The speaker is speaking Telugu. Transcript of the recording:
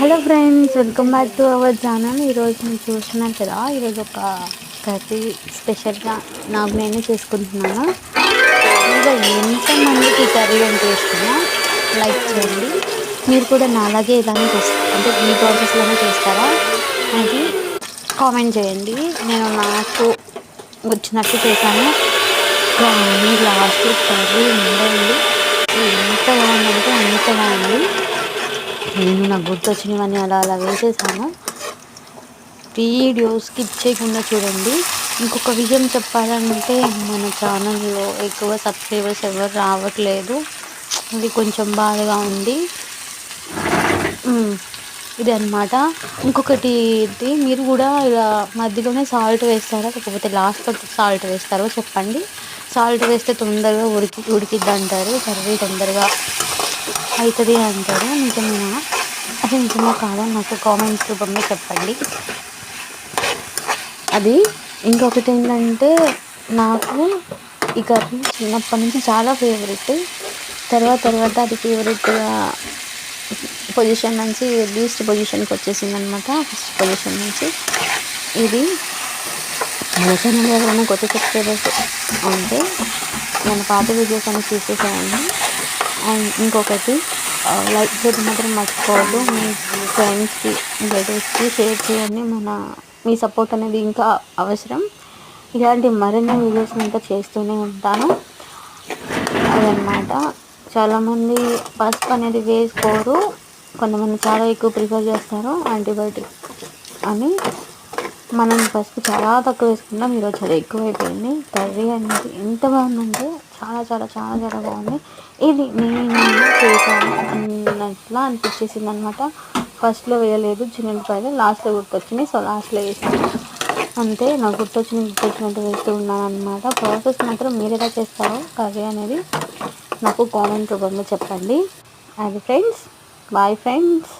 Hello friends, welcome back to our channel. ఈరోజు మీరు చూస్తున్నారు కదా, ఈరోజు ఒక కర్రీ స్పెషల్గా నాకు నేనే చేసుకుంటున్నాను. ఇంకా ఎంతమందికి కర్రీ అంటే ఇష్టమో లైక్ చేయండి. మీరు కూడా నాలాగే ఇలానే చేస్తారు, అంటే ఈ ప్రాసెస్లోనే చేస్తారా అనేది కామెంట్ చేయండి. నేను నాకు వచ్చినట్టు చేశాను, కానీ లాస్ట్ కర్రీ ఉండండి ఎంత బాగుందంటే అంత బాగుంది. నేను నాకు గుర్తొచ్చినవన్నీ అలా అలా వేసేసాను. వీడియో స్కిప్ చేయకుండా చూడండి. ఇంకొక విషయం చెప్పాలంటే, మన ఛానల్లో ఎక్కువ సబ్స్క్రైబర్స్ ఎవరు రావట్లేదు. ఇది కొంచెం బాధగా ఉంది. ఇది అనమాట. ఇంకొకటి ఇది, మీరు కూడా ఇలా మధ్యలోనే సాల్ట్ వేస్తారా, లేకపోతే లాస్ట్లో సాల్ట్ వేస్తారో చెప్పండి. సాల్ట్ వేస్తే తొందరగా ఉడికిద్ది అంటారు, కర్రీ తొందరగా అవుతుంది అంటారు. నిజమేనా? అది నిజమో కాదో నాకు కామెంట్ రూపంలో చెప్పండి. అది ఇంకొకటి ఏంటంటే, నాకు ఈ కర్రీ చిన్నప్పటి నుంచి చాలా ఫేవరెట్. తర్వాత అది ఫేవరెట్గా పొజిషన్ నుంచి లీస్ట్ పొజిషన్కి వచ్చేసింది అనమాట. ఫస్ట్ పొజిషన్ నుంచి ఇది. మన ఛానల్ ఎవరైనా కొత్త సబ్స్క్రైబర్స్ ఉంటే మన పాత వీడియోస్ అని చూసేసేయండి. అండ్ ఇంకొకటి, లైక్ చేయడం మాత్రం మర్చిపోవద్దు. మీ ఫ్రెండ్స్కి, రిలేటివ్స్కి షేర్ చేయండి. మీ సపోర్ట్ అనేది ఇంకా అవసరం. ఇలాంటి మరిన్ని వీడియోస్ ఇంకా చేస్తూనే ఉంటాను. అదనమాట. చాలామంది పసుపు అనేది వేసుకోరు, కొంతమంది చాలా ఎక్కువ ప్రిఫర్ చేస్తారు యాంటీబయాటిక్ అని. మనం పసుపు చాలా తక్కువ వేసుకుంటాం, ఈరోజు చాలా ఎక్కువైపోయింది. కర్రీ అనేది ఎంత బాగుందంటే చాలా చాలా చాలా చాలా బాగుంది. ఇది నేను చేశాను అన్నట్లా అనిపించేసింది అనమాట. ఫస్ట్లో వేయలేదు చిన్నపాయలు, లాస్ట్లో గుర్తొచ్చినాయి, సో లాస్ట్లో వేసాను అంతే. నాకు గుర్తొచ్చినట్టు వేస్తూ ఉన్నాను అనమాట. ప్రాసెస్ మాత్రం మీరు ఎలా చేస్తారో కర్రీ అనేది నాకు కామెంట్ రూపంలో చెప్పండి. అది ఫ్రెండ్స్, బాయ్ ఫ్రెండ్స్.